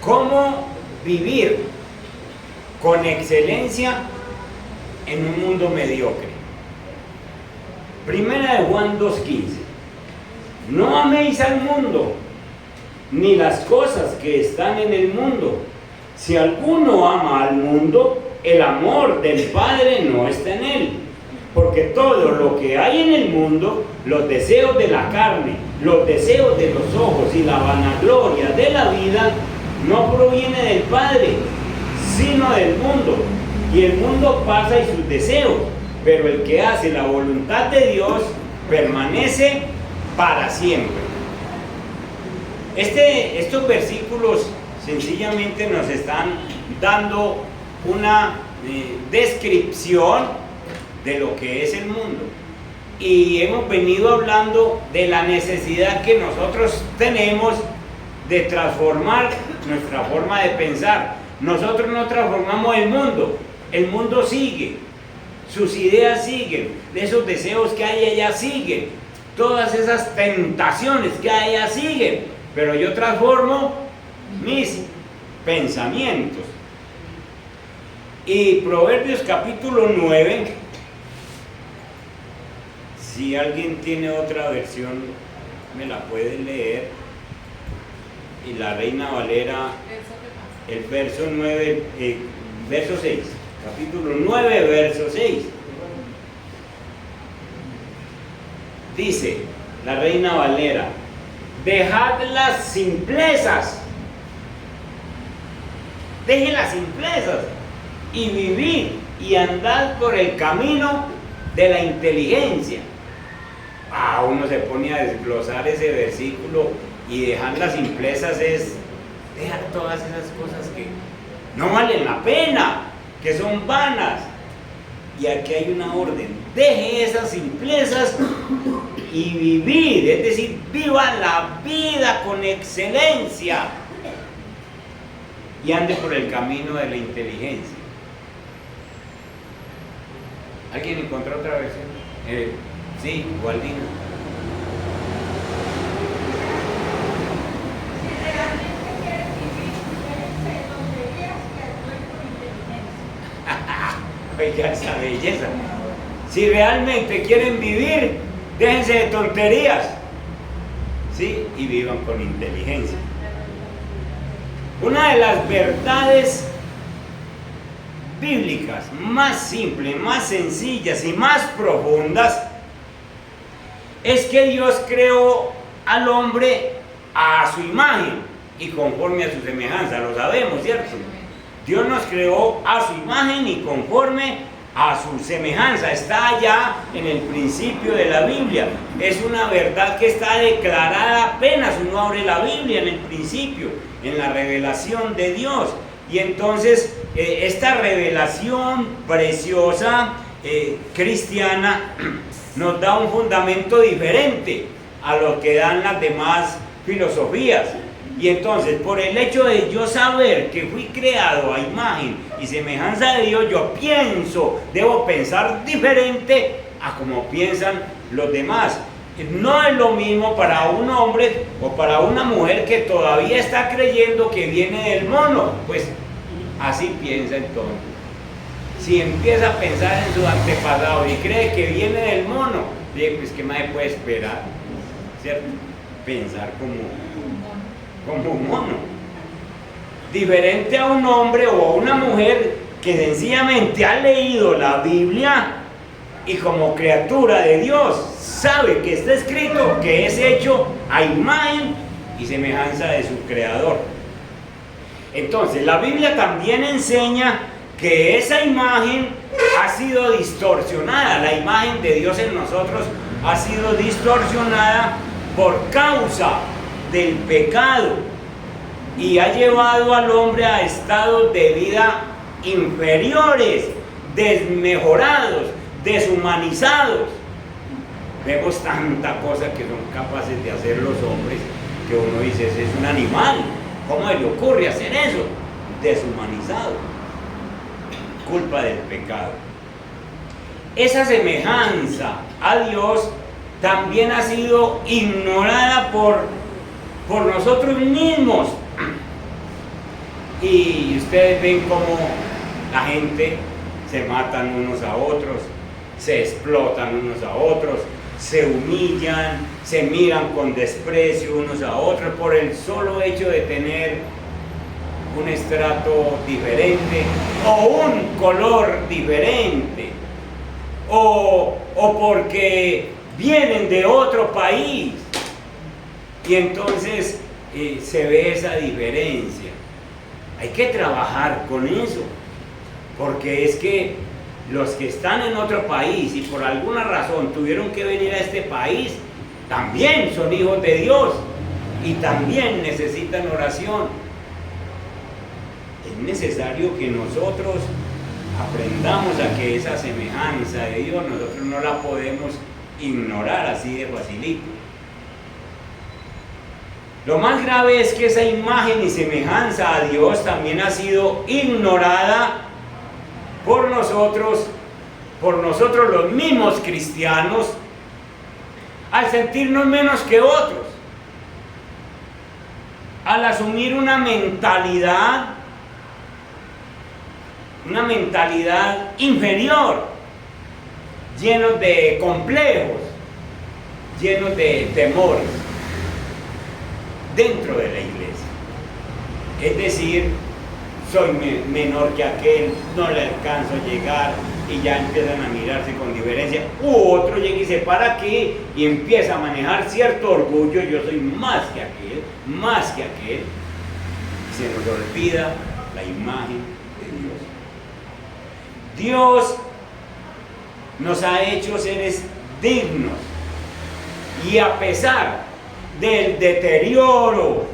¿Cómo vivir con excelencia en un mundo mediocre? Primera de Juan 2:15. No améis al mundo, ni las cosas que están en el mundo. Si alguno ama al mundo, el amor del Padre no está en él. Porque todo lo que hay en el mundo, los deseos de la carne, los deseos de los ojos y la vanagloria de la vida, no proviene del Padre, sino del mundo. Y el mundo pasa y sus deseos, pero el que hace la voluntad de Dios permanece para siempre. Estos versículos sencillamente nos están dando una descripción de lo que es el mundo. Y hemos venido hablando de la necesidad que nosotros tenemos de transformar nuestra forma de pensar. Nosotros no transformamos el mundo sigue, sus ideas siguen, esos deseos que hay allá siguen, todas esas tentaciones que hay allá siguen, pero yo transformo mis pensamientos. Y Proverbios capítulo 9, si alguien tiene otra versión me la puede leer, y la Reina Valera, el verso 9, verso 6, capítulo 9, verso 6, dice la Reina Valera: dejad las simplezas, dejen las simplezas y vivid y andad por el camino de la inteligencia. Uno se pone a desglosar ese versículo, y dejar las simplezas es dejar todas esas cosas que no valen la pena, que son vanas. Y aquí hay una orden: deje esas simplezas y vivid, es decir, viva la vida con excelencia y ande por el camino de la inteligencia. ¿Alguien encontró otra versión? Sí, Waldina. Oiga esa belleza. Si realmente quieren vivir, déjense de tonterías, ¿sí? Y vivan con inteligencia. Una de las verdades bíblicas más simples, más sencillas y más profundas es que Dios creó al hombre a su imagen y conforme a su semejanza. Lo sabemos, ¿cierto? Dios nos creó a su imagen y conforme a su semejanza. Está allá en el principio de la Biblia. Es una verdad que está declarada apenas uno abre la Biblia, en el principio, en la revelación de Dios. Y entonces esta revelación preciosa cristiana nos da un fundamento diferente a lo que dan las demás filosofías. Y entonces, por el hecho de yo saber que fui creado a imagen y semejanza de Dios, yo debo pensar diferente a como piensan los demás. No es lo mismo para un hombre o para una mujer que todavía está creyendo que viene del mono, pues así piensa entonces. Si empieza a pensar en su antepasado y cree que viene del mono, pues ¿qué más se puede esperar? ¿Cierto? Pensar como un mono. Diferente a un hombre o a una mujer que sencillamente ha leído la Biblia y como criatura de Dios sabe que está escrito que es hecho a imagen y semejanza de su creador. Entonces la Biblia también enseña que esa imagen ha sido distorsionada. La imagen de Dios en nosotros ha sido distorsionada por causa del pecado y ha llevado al hombre a estados de vida inferiores, desmejorados, deshumanizados. Vemos tanta cosa que son capaces de hacer los hombres que uno dice, ese es un animal, ¿cómo le ocurre hacer eso? Deshumanizado, culpa del pecado. Esa semejanza a Dios también ha sido ignorada por nosotros mismos. Y ustedes ven cómo la gente se matan unos a otros, se explotan unos a otros, se humillan, se miran con desprecio unos a otros por el solo hecho de tener un estrato diferente o un color diferente o porque vienen de otro país. Y entonces se ve esa diferencia. Hay que trabajar con eso, porque es que los que están en otro país y por alguna razón tuvieron que venir a este país, también son hijos de Dios y también necesitan oración. Es necesario que nosotros aprendamos a que esa semejanza de Dios nosotros no la podemos ignorar así de facilito. Lo más grave es que esa imagen y semejanza a Dios también ha sido ignorada por nosotros los mismos cristianos, al sentirnos menos que otros, al asumir una mentalidad inferior, llenos de complejos, llenos de temores dentro de la iglesia. Es decir, soy menor que aquel, no le alcanzo a llegar, y ya empiezan a mirarse con diferencia. Otro llega y se para aquí y empieza a manejar cierto orgullo: yo soy más que aquel, y se nos olvida la imagen de Dios. Dios nos ha hecho seres dignos, y a pesar del deterioro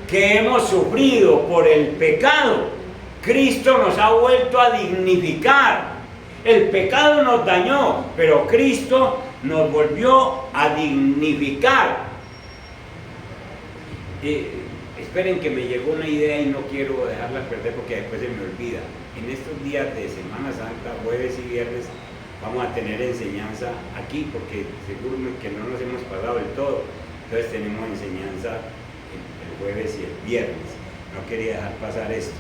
que hemos sufrido por el pecado, Cristo nos ha vuelto a dignificar. El pecado nos dañó, pero Cristo nos volvió a dignificar. Esperen que me llegó una idea y no quiero dejarla perder porque después se me olvida. En estos días de Semana Santa, jueves y viernes, vamos a tener enseñanza aquí, porque seguro que no nos hemos pasado del todo. Entonces tenemos enseñanza el jueves y el viernes. No quería dejar pasar esto,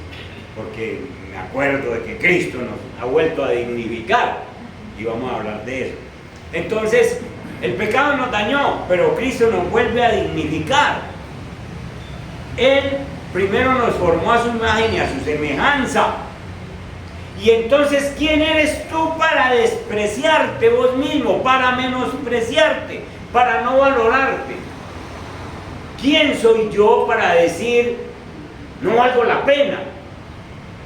porque me acuerdo de que Cristo nos ha vuelto a dignificar y vamos a hablar de eso. Entonces, el pecado nos dañó, pero Cristo nos vuelve a dignificar. Él primero nos formó a su imagen y a su semejanza. Y entonces, ¿quién eres tú para despreciarte vos mismo, para menospreciarte, para no valorarte? ¿Quién soy yo para decir no valgo la pena?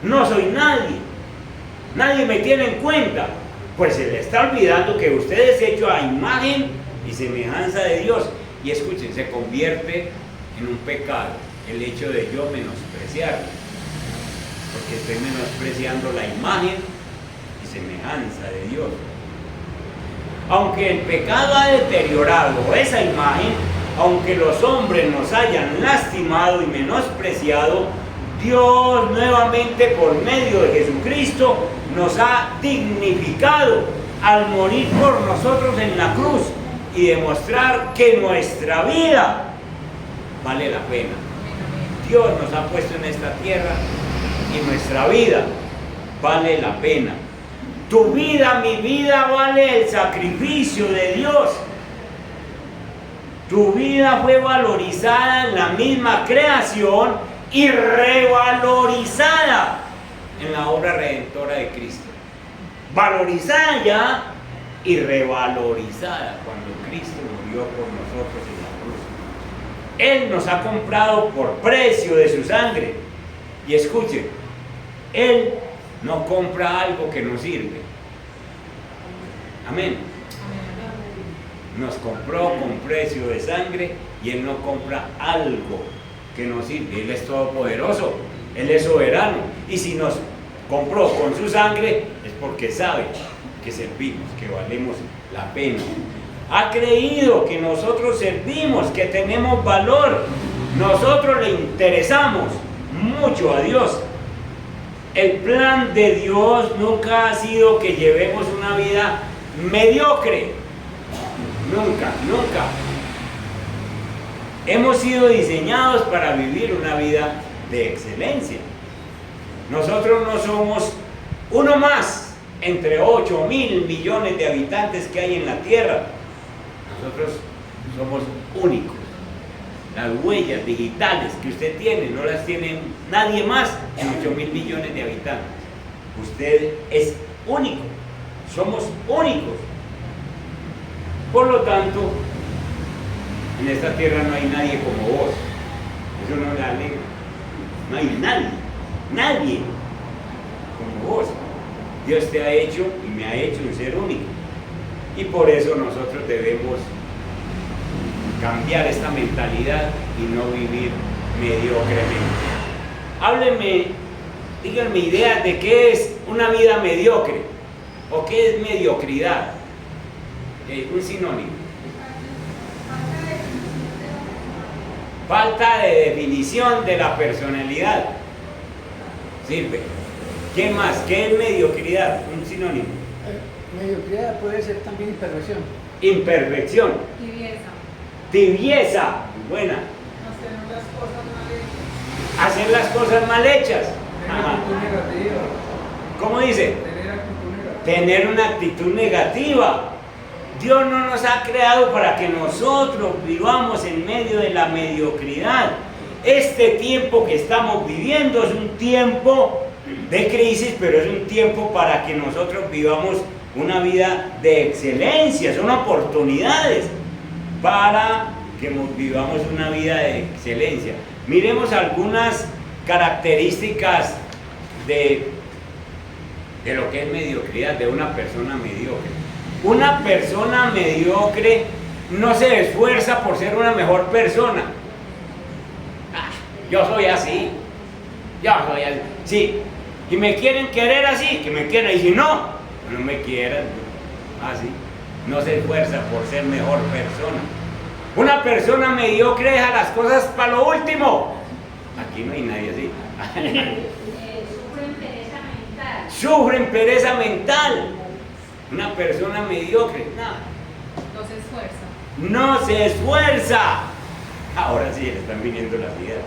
No soy nadie. Nadie me tiene en cuenta. Pues se le está olvidando que usted es hecho a imagen y semejanza de Dios. Y escuchen, se convierte en un pecado el hecho de yo menospreciarlo, porque estoy menospreciando la imagen y semejanza de Dios. Aunque el pecado ha deteriorado esa imagen, aunque los hombres nos hayan lastimado y menospreciado, Dios nuevamente por medio de Jesucristo nos ha dignificado al morir por nosotros en la cruz y demostrar que nuestra vida vale la pena. Dios nos ha puesto en esta tierra y nuestra vida vale la pena. Tu vida, mi vida, vale el sacrificio de Dios. Tu vida fue valorizada en la misma creación y revalorizada en la obra redentora de Cristo. Valorizada ya y revalorizada cuando Cristo murió por nosotros en la cruz. Él nos ha comprado por precio de su sangre. Y escuchen, Él no compra algo que no sirve. Amén. Nos compró con precio de sangre y Él no compra algo que no sirve. Él es todopoderoso, Él es soberano, y si nos compró con su sangre es porque sabe que servimos, que valemos la pena. Ha creído que nosotros servimos, que tenemos valor. Nosotros le interesamos mucho a Dios. El plan de Dios nunca ha sido que llevemos una vida mediocre. Nunca, nunca. Hemos sido diseñados para vivir una vida de excelencia. Nosotros no somos uno más entre 8.000 millones de habitantes que hay en la Tierra. Nosotros somos únicos. Las huellas digitales que usted tiene no las tiene nadie más en 8.000 millones de habitantes. Usted es único. Somos únicos. Por lo tanto, en esta tierra no hay nadie como vos. Eso no le alegra. No hay nadie como vos. Dios te ha hecho y me ha hecho un ser único. Y por eso nosotros debemos cambiar esta mentalidad y no vivir mediocremente. Háblenme, díganme ideas de qué es una vida mediocre o qué es mediocridad. Un sinónimo. Falta de definición de la personalidad. Sirve. ¿Qué más? ¿Qué es mediocridad? Un sinónimo. Mediocridad puede ser también imperfección. Imperfección. Tibieza. Buena. Hacer las cosas mal hechas. Ajá. ¿Cómo dice? Tener una actitud negativa. Dios no nos ha creado para que nosotros vivamos en medio de la mediocridad. Este tiempo que estamos viviendo es un tiempo de crisis, pero es un tiempo para que nosotros vivamos una vida de excelencia. Son oportunidades para que vivamos una vida de excelencia. Miremos algunas características de lo que es mediocridad, de una persona mediocre. Una persona mediocre no se esfuerza por ser una mejor persona. Yo soy así. Sí. Y me quieren querer así, que me quieran. Y si no me quieran, así. No se esfuerza por ser mejor persona. Una persona mediocre deja las cosas para lo último. Aquí no hay nadie así. Sufren pereza mental. Sufren pereza mental. Una persona mediocre, No se esfuerza. no se esfuerza. Ahora sí le están viniendo las ideas.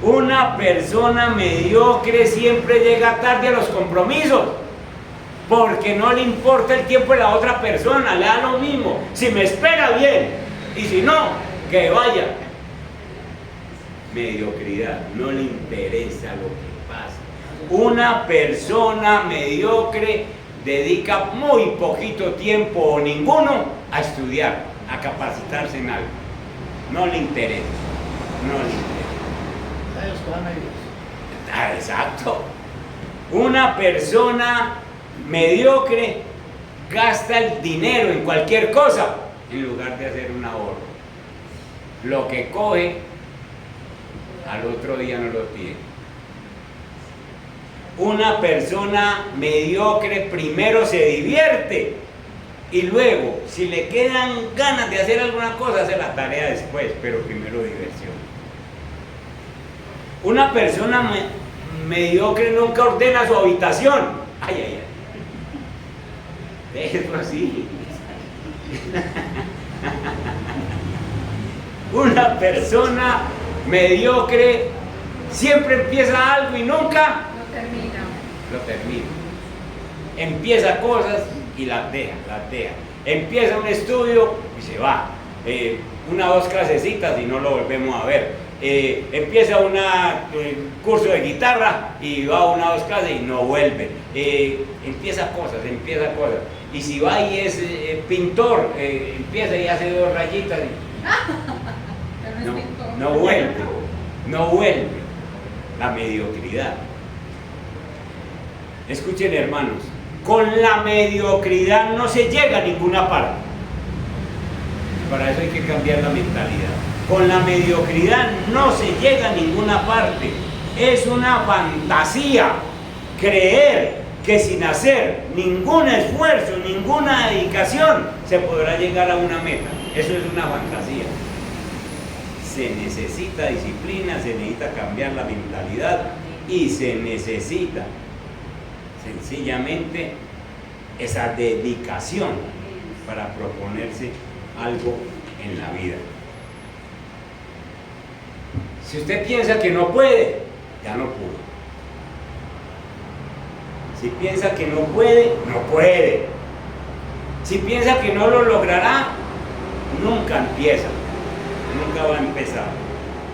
Una persona mediocre siempre llega tarde a los compromisos, porque no le importa el tiempo de la otra persona, le da lo mismo. Si me espera, bien, y si no, que vaya. Mediocridad, no le interesa lo que pasa. Una persona mediocre dedica muy poquito tiempo o ninguno a estudiar, a capacitarse en algo. No le interesa. Exacto. Una persona mediocre gasta el dinero en cualquier cosa en lugar de hacer un ahorro. Lo que coge, al otro día no lo tiene. Una persona mediocre primero se divierte y luego, si le quedan ganas de hacer alguna cosa, hace la tarea después, pero primero diversión. Una persona mediocre nunca ordena su habitación. Ay. Déjelo así. Una persona mediocre siempre empieza algo y nunca lo termina. Empieza cosas y las deja. Empieza un estudio y se va. Una o dos clasecitas y no lo volvemos a ver. Empieza un curso de guitarra y va a una o dos clases y no vuelve. Empieza cosas. Y si va y es pintor, empieza y hace dos rayitas y no vuelve. La mediocridad. Escuchen, hermanos, con la mediocridad no se llega a ninguna parte. Para eso hay que cambiar la mentalidad. Con la mediocridad no se llega a ninguna parte. Es una fantasía creer que sin hacer ningún esfuerzo, ninguna dedicación, se podrá llegar a una meta. Eso es una fantasía. Se necesita disciplina, se necesita cambiar la mentalidad y se necesita sencillamente esa dedicación para proponerse algo en la vida. Si usted piensa que no puede, ya no pudo. Si piensa que no puede, no puede. Si piensa que no lo logrará, nunca empieza, nunca va a empezar.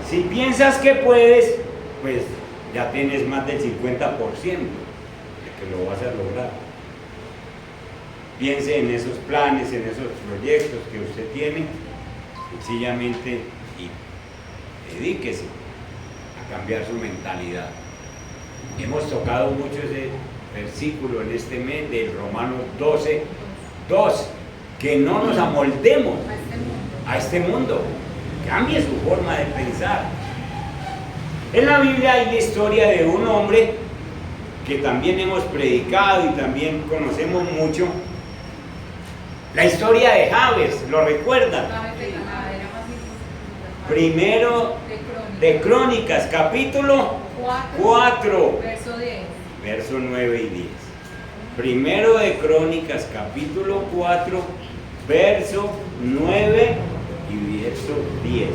Si piensas que puedes, pues ya tienes más del 50% de que lo vas a lograr. Piense en esos planes, en esos proyectos que usted tiene, sencillamente, y dedíquese a cambiar su mentalidad. Hemos tocado mucho ese versículo en este mes del Romanos 12:2, que no nos amoldemos a este mundo, cambie su forma de pensar. En la Biblia hay la historia de un hombre que también hemos predicado y también conocemos mucho, la historia de Jabes, ¿lo recuerdan? Primero de Crónicas, capítulo 4, verso 9 y 10. Primero de Crónicas, capítulo 4, verso 9 y verso 10.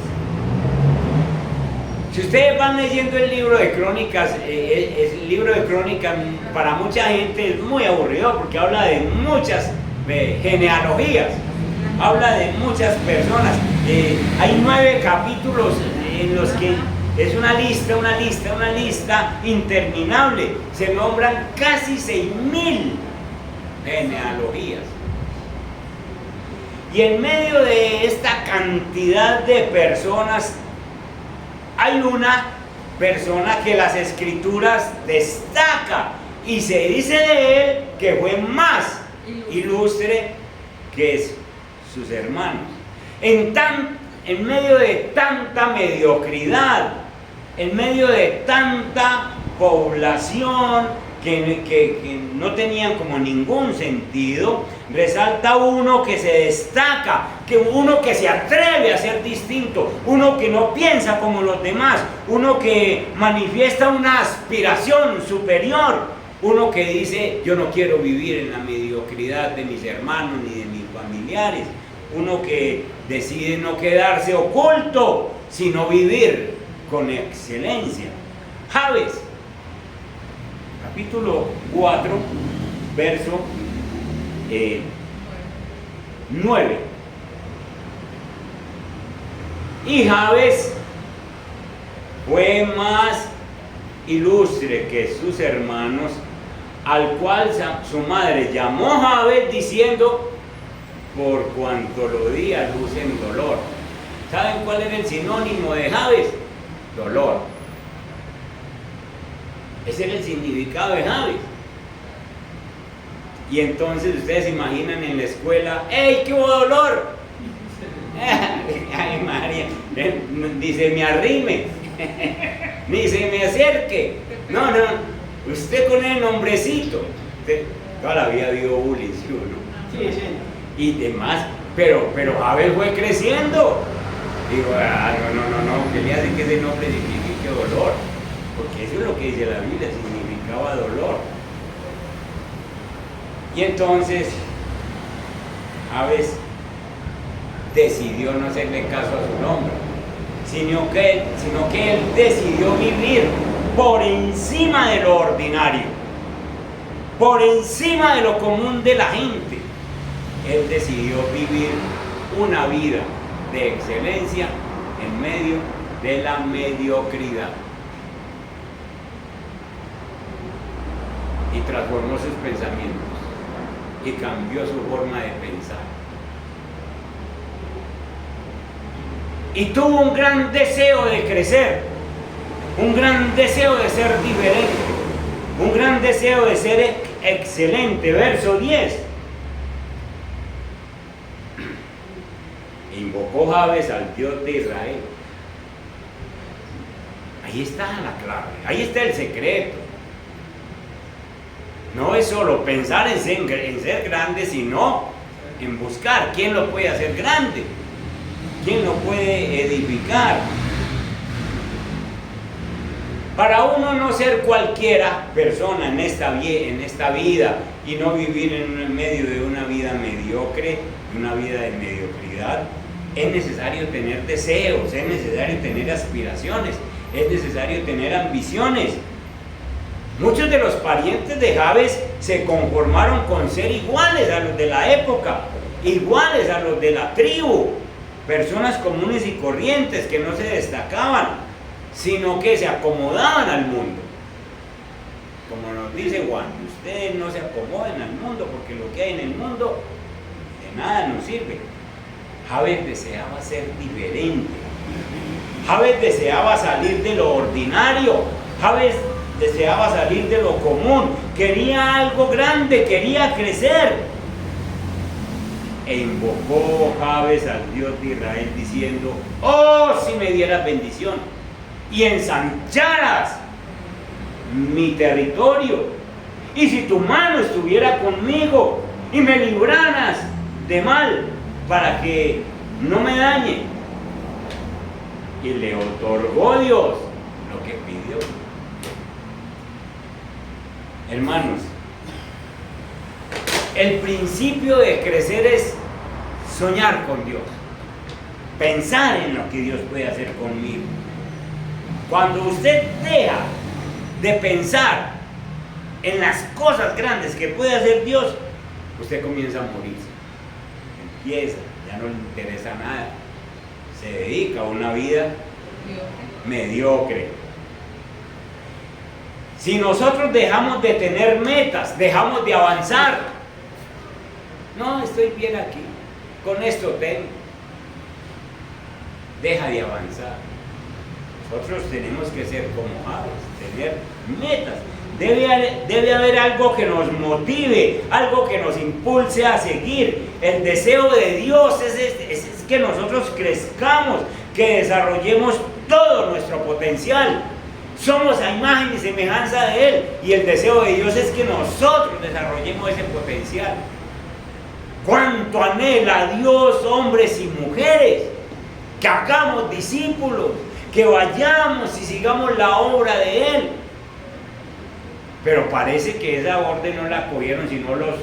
Si ustedes van leyendo el libro de Crónicas, el libro de Crónicas para mucha gente es muy aburrido porque habla de muchas genealogías, habla de muchas personas. Hay 9 capítulos en los que es una lista interminable. Se nombran casi 6.000 genealogías. Y en medio de esta cantidad de personas, hay una persona que las escrituras destaca y se dice de él que fue más ilustre que sus hermanos. En medio de tanta mediocridad, en medio de tanta población que no tenían como ningún sentido, resalta uno que se destaca, uno que se atreve a ser distinto, uno que no piensa como los demás, uno que manifiesta una aspiración superior, uno que dice: yo no quiero vivir en la mediocridad de mis hermanos ni de mis familiares, uno que decide no quedarse oculto, sino vivir con excelencia. Jabes, capítulo 4, verso 9. Y Jabes fue más ilustre que sus hermanos, al cual su madre llamó Jabes, diciendo: por cuanto lo di a luz en dolor. ¿Saben cuál era el sinónimo de Jabes? Dolor. Ese era el significado de Jabes. Y entonces ustedes se imaginan en la escuela: ¡ey, qué hubo dolor! Ay, María, ni se me arrime, ni se me acerque. No, usted con el nombrecito. Toda la vida ha habido bullying, ¿sí o no? Sí, sí. Y demás, pero Jabes fue creciendo. Digo: no, que le hace que ese nombre signifique dolor, porque eso es lo que dice la Biblia, significaba dolor. Y entonces Jabes decidió no hacerle caso a su nombre, sino que él decidió vivir por encima de lo ordinario, por encima de lo común de la gente. Él decidió vivir una vida de excelencia en medio de la mediocridad. Y transformó sus pensamientos y cambió su forma de pensar. Y tuvo un gran deseo de crecer, un gran deseo de ser diferente, un gran deseo de ser excelente. Verso 10. Invocó Jabes al Dios de Israel. Ahí está la clave, ahí está el secreto. No es solo pensar en ser grande, sino en buscar quién lo puede hacer grande, quién lo puede edificar. Para uno no ser cualquiera persona en esta vida y no vivir en medio de una vida mediocre, una vida de mediocridad, es necesario tener deseos, es necesario tener aspiraciones, es necesario tener ambiciones. Muchos de los parientes de Jabes se conformaron con ser iguales a los de la época, iguales a los de la tribu, personas comunes y corrientes que no se destacaban, sino que se acomodaban al mundo. Como nos dice Juan, ustedes no se acomoden al mundo porque lo que hay en el mundo de nada nos sirve. Jabes deseaba ser diferente. Jabes deseaba salir de lo ordinario. Jabes deseaba salir de lo común. Quería algo grande, quería crecer. E invocó Jabes al Dios de Israel diciendo: oh, si me dieras bendición y ensancharas mi territorio, y si tu mano estuviera conmigo y me libraras de mal para que no me dañe. Y le otorgó Dios lo que pidió. Hermanos, el principio de crecer es soñar con Dios, pensar en lo que Dios puede hacer conmigo. Cuando usted deja de pensar en las cosas grandes que puede hacer Dios, usted comienza a morirse. Empieza, ya no le interesa nada. Se dedica a una vida mediocre. Si nosotros dejamos de tener metas, dejamos de avanzar, no, estoy bien aquí, con esto tengo, deja de avanzar. Nosotros tenemos que ser como Jabes, tener metas. Debe haber algo que nos motive, algo que nos impulse a seguir. El deseo de Dios es que nosotros crezcamos, que desarrollemos todo nuestro potencial. Somos a imagen y semejanza de Él, y el deseo de Dios es que nosotros desarrollemos ese potencial. Cuánto anhela Dios, hombres y mujeres, que hagamos discípulos, que vayamos y sigamos la obra de Él. Pero parece que esa orden no la cogieron sino los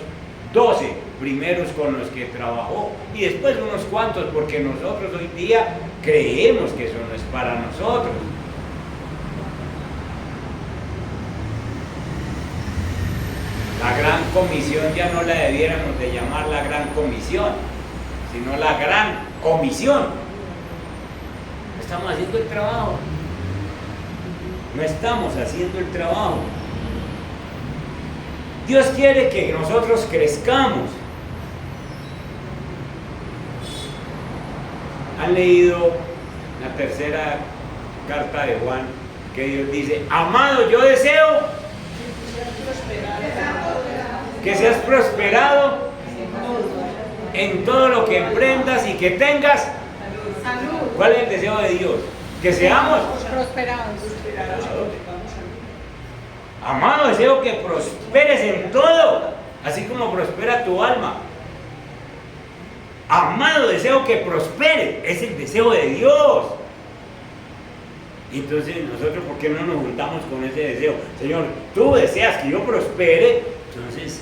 12 primeros con los que trabajó, y después unos cuantos, porque nosotros hoy día creemos que eso no es para nosotros. La gran comisión ya no la debiéramos de llamar la gran comisión, sino la gran comisión. No estamos haciendo el trabajo. No estamos haciendo el trabajo. Dios quiere que nosotros crezcamos. ¿Han leído la tercera carta de Juan? Que Dios dice: amado, yo deseo que seas prosperado en todo lo que emprendas y que tengas salud. ¿Cuál es el deseo de Dios? Que seamos Prosperados. Amado, deseo que prosperes en todo, así como prospera tu alma. Amado, deseo que prospere, es el deseo de Dios. Entonces nosotros, ¿por qué no nos juntamos con ese deseo? Señor, tú deseas que yo prospere, entonces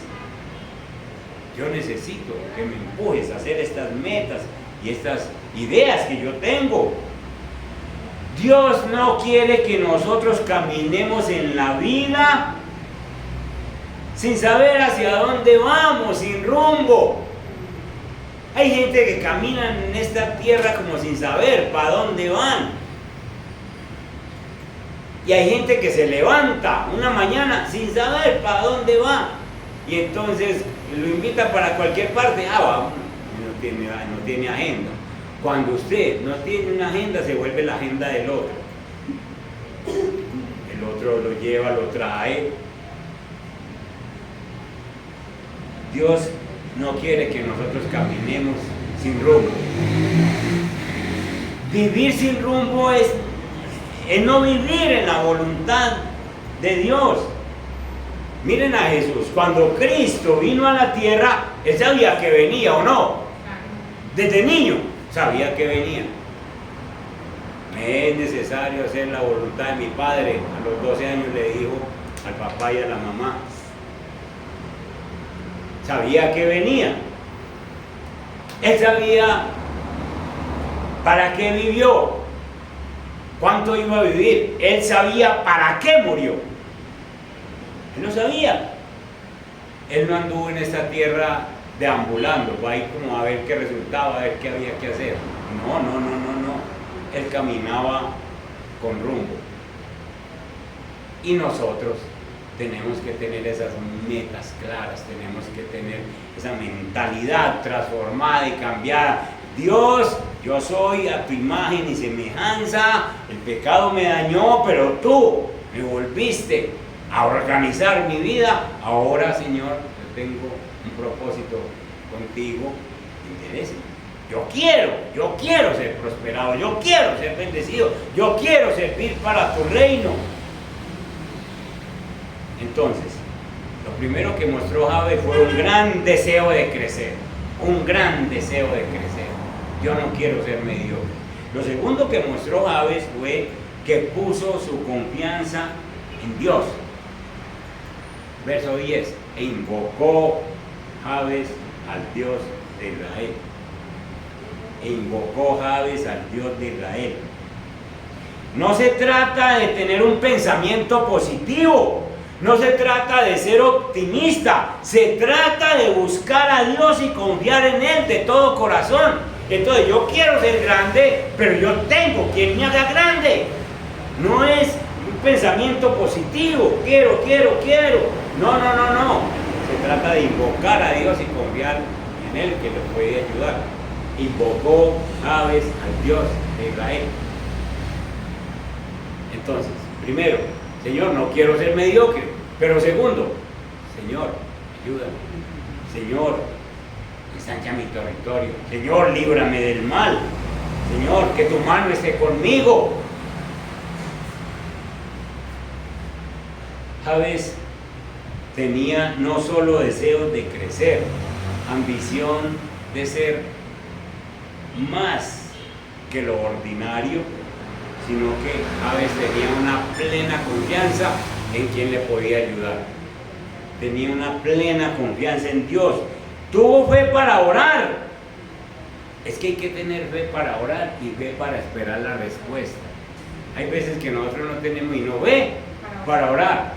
yo necesito que me empujes a hacer estas metas y estas ideas que yo tengo. Dios no quiere que nosotros caminemos en la vida sin saber hacia dónde vamos, sin rumbo. Hay gente que camina en esta tierra como sin saber para dónde van. Y hay gente que se levanta una mañana sin saber para dónde va. Y entonces lo invita para cualquier parte. Vamos, no tiene agenda. Cuando usted no tiene una agenda, se vuelve la agenda del otro. El otro lo lleva, lo trae. Dios no quiere que nosotros caminemos sin rumbo. Vivir sin rumbo es no vivir en la voluntad de Dios. Miren a Jesús, cuando Cristo vino a la tierra, Él sabía que venía, ¿o no? Desde niño sabía que venía. Me es necesario hacer la voluntad de mi Padre. A los 12 años le dijo al papá y a la mamá. Sabía que venía. Él sabía para qué vivió. cuánto iba a vivir. Él sabía para qué murió. Él lo sabía. Él no anduvo en esta tierra deambulando, va ahí como a ver qué resultaba, a ver qué había que hacer. No. Él caminaba con rumbo. Y nosotros tenemos que tener esas metas claras, tenemos que tener esa mentalidad transformada y cambiada. Dios, yo soy a tu imagen y semejanza, el pecado me dañó, pero tú me volviste a organizar mi vida. Ahora, Señor, yo tengo un propósito contigo, interesa. Yo quiero ser prosperado, yo quiero ser bendecido, yo quiero servir para tu reino. Entonces, lo primero que mostró Jabes fue un gran deseo de crecer, un gran deseo de crecer. Yo no quiero ser mediocre. Lo segundo que mostró Jabes fue que puso su confianza en Dios. Verso 10, e invocó Jabes al Dios de Israel. E invocó Jabes al Dios de Israel. No se trata de tener un pensamiento positivo. No se trata de ser optimista, se trata de buscar a Dios y confiar en Él de todo corazón. Entonces yo quiero ser grande, pero yo tengo quien me haga grande. No es un pensamiento positivo, quiero. No. Se trata de invocar a Dios y confiar en Él que le puede ayudar. Invocó Jabes al Dios de Israel. Entonces, primero, Señor, no quiero ser mediocre. Pero segundo, Señor, ayúdame. Señor, ensancha mi territorio. Señor, líbrame del mal. Señor, que tu mano esté conmigo. Jabes tenía no solo deseos de crecer, ambición de ser más que lo ordinario, sino que Jabes tenía una plena confianza en quien le podía ayudar. Tenía una plena confianza en Dios. Tuvo fe para orar. Es que hay que tener fe para orar y fe para esperar la respuesta. Hay veces que nosotros no tenemos y no fe para orar,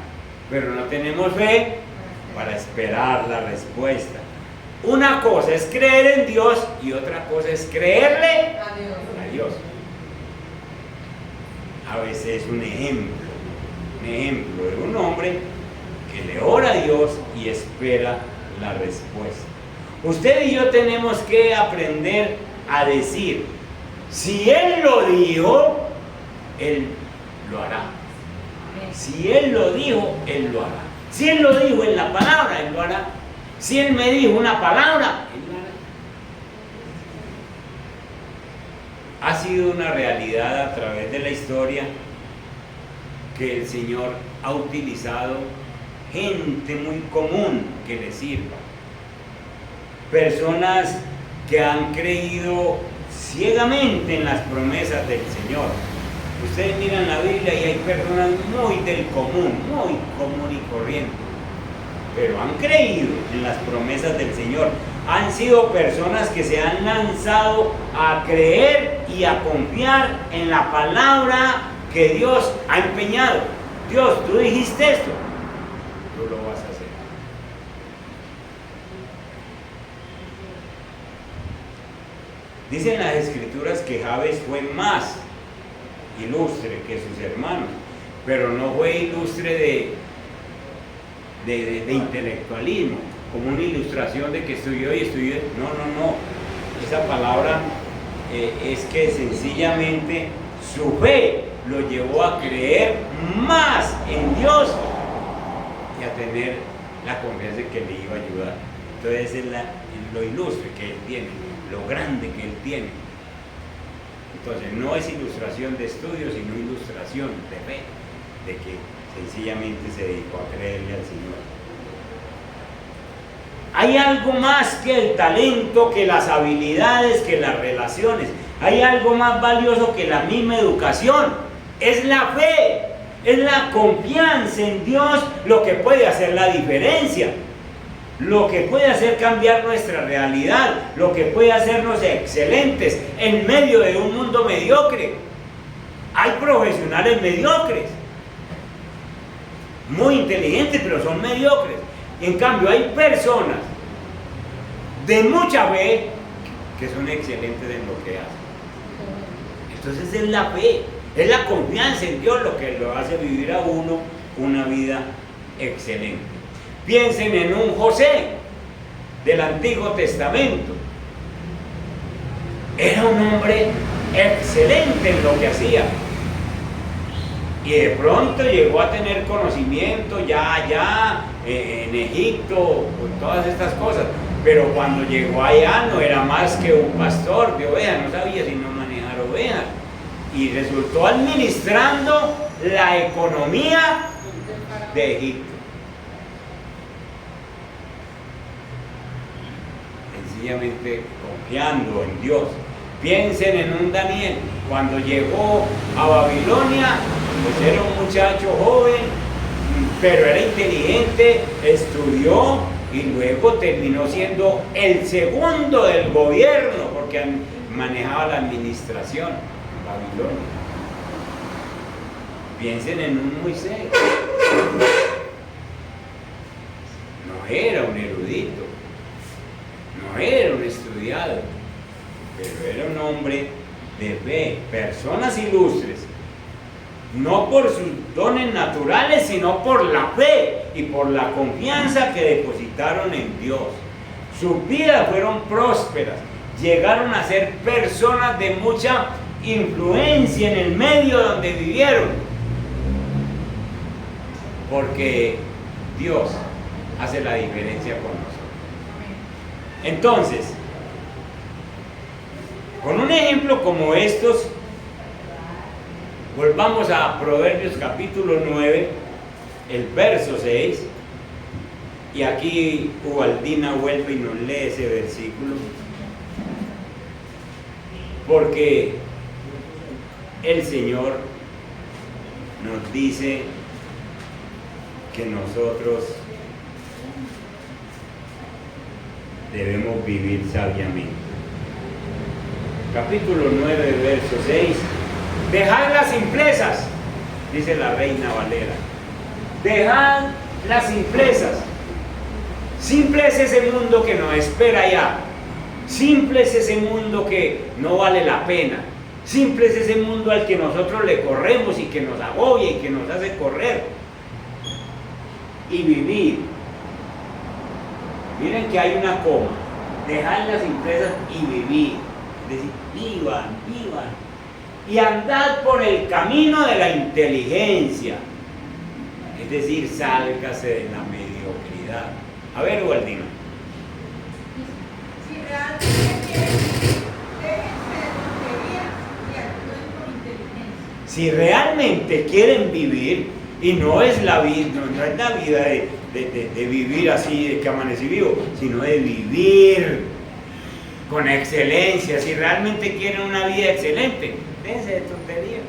pero no tenemos fe para esperar la respuesta. Una cosa es creer en Dios y otra cosa es creerle a Dios. A veces es un ejemplo de un hombre que le ora a Dios y espera la respuesta. Usted y yo tenemos que aprender a decir, si Él lo dijo, Él lo hará. Si Él lo dijo, Él lo hará. Si Él lo dijo en la palabra, Él lo hará. Si Él me dijo una palabra, Él lo hará. Ha sido una realidad a través de la historia que el Señor ha utilizado gente muy común que le sirva. Personas que han creído ciegamente en las promesas del Señor. Ustedes miran la Biblia y hay personas muy del común, muy común y corriente, pero han creído en las promesas del Señor. Han sido personas que se han lanzado a creer y a confiar en la palabra que Dios ha empeñado. Dios, tú dijiste esto, tú lo vas a hacer. Dicen las Escrituras que Jabes fue más ilustre que sus hermanos, pero no fue ilustre de intelectualismo, como una ilustración de que estudió y estudió. No. Esa palabra es que sencillamente su fe lo llevó a creer más en Dios y a tener la confianza de que le iba a ayudar. Entonces es lo ilustre que él tiene, lo grande que él tiene. Entonces no es ilustración de estudio, sino ilustración de fe, de que sencillamente se dedicó a creerle al Señor. Hay algo más que el talento, que las habilidades, que las relaciones. Hay algo más valioso que la misma educación. Es la fe, es la confianza en Dios lo que puede hacer la diferencia. Lo que puede hacer cambiar nuestra realidad, lo que puede hacernos excelentes en medio de un mundo mediocre. hay profesionales mediocres, muy inteligentes, pero son mediocres. En cambio, hay personas de mucha fe que son excelentes en lo que hacen. Entonces es la fe, es la confianza en Dios lo que lo hace vivir a uno una vida excelente. Piensen en un José del Antiguo Testamento. Era un hombre excelente en lo que hacía. Y de pronto llegó a tener conocimiento ya allá en Egipto, con todas estas cosas. Pero cuando llegó allá no era más que un pastor de ovejas, no sabía sino manejar ovejas. Y resultó administrando la economía de Egipto. Sencillamente confiando en Dios. Piensen en un Daniel, cuando llegó a Babilonia, pues era un muchacho joven, pero era inteligente, estudió y luego terminó siendo el segundo del gobierno, porque manejaba la administración en Babilonia. Piensen en un Moisés. No era un erudito, no era un estudiado, pero era un hombre de fe. Personas ilustres, no por sus dones naturales, sino por la fe y por la confianza que depositaron en Dios. Sus vidas fueron prósperas, llegaron a ser personas de mucha influencia en el medio donde vivieron, porque Dios hace la diferencia con nosotros. Entonces, con un ejemplo como estos, volvamos a Proverbios capítulo 9, el verso 6, y aquí Ubaldina vuelve y nos lee ese versículo, porque el Señor nos dice que nosotros debemos vivir sabiamente. Capítulo 9, verso 6. Dejad las simplezas, dice la Reina Valera. Dejad las simplezas. Simple es ese mundo que nos espera ya. Simple es ese mundo que no vale la pena. Simple es ese mundo al que nosotros le corremos y que nos agobia y que nos hace correr. Y vivir. Miren que hay una coma. Dejad las simplezas y vivir. Es decir, vivan, vivan. Y andad por el camino de la inteligencia. Es decir, sálgase de la mediocridad. A ver, Ubaldino. Si realmente quieren, déjense de tonterías y actúen con inteligencia. Si realmente quieren vivir, y no es la vida, no es la vida de vivir así, de que amanecí vivo, sino de vivir con excelencia. Si realmente quieren una vida excelente, déjense de tonterías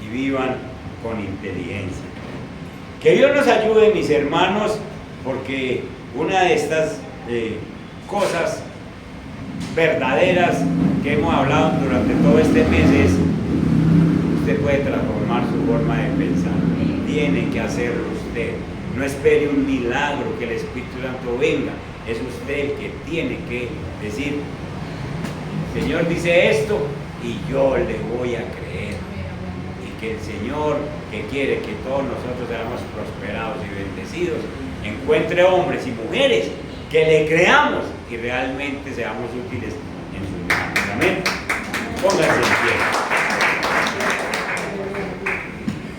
y vivan con inteligencia. Que Dios nos ayude, mis hermanos, porque una de estas cosas verdaderas que hemos hablado durante todo este mes es: usted puede transformar su forma de pensar. Tiene que hacerlo usted. No espere un milagro, que el Espíritu Santo venga. Es usted el que tiene que decir: Señor dice esto y yo le voy a creer. Y que el Señor, que quiere que todos nosotros seamos prosperados y bendecidos, encuentre hombres y mujeres que le creamos y realmente seamos útiles en sus manos. Amén.